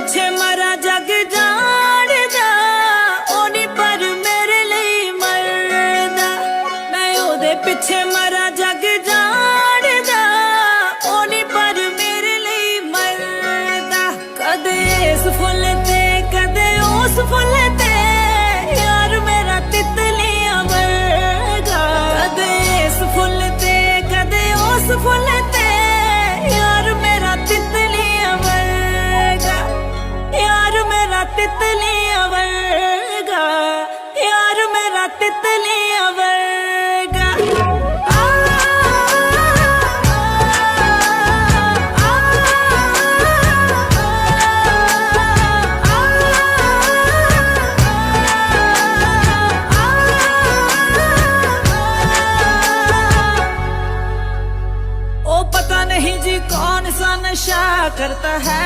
ਪਿੱਛੇ ਮਰਾ ਜਗ ਜਾਣਦਾ, ਉਹ ਨਹੀਂ ਪਰ ਮੇਰੇ ਲਈ ਮਰਦਾ। ਮੈਂ ਉਹਦੇ ਪਿੱਛੇ ਮਰਾ ਜਗ ਜਾਣਦਾ, ਉਹ ਨਹੀਂ ਪਰ ਮੇਰੇ ਲਈ ਮਰਦਾ। ਕਦੇ ਇਸ ਫੁੱਲ ਤੇ ਕਦੇ ਉਸ ਫੁੱਲ ਤੇ, ਯਾਰ ਮੇਰਾ ਤਿਤਲੀਆਂ ਵਰਗਾ। ਕਦੇ ਇਸ ਫੁੱਲ ਤੇ ਕਦੇ ਉਸ ਫੁੱਲ ਤੇ, ਯਾਰ ਮੇਰਾ ਤਿਤਲੀਆਂ ਵਰਗਾ। ਯਾਰ ਮੇਰਾ ਤਿਤਲੀਆਂ ਵਰਗਾ, ਯਾਰ ਮੇਰਾ ਤਿਤਲੀਆਂ ਵਰਗਾ। ओ पता नहीं जी कौन सा नशा करता है,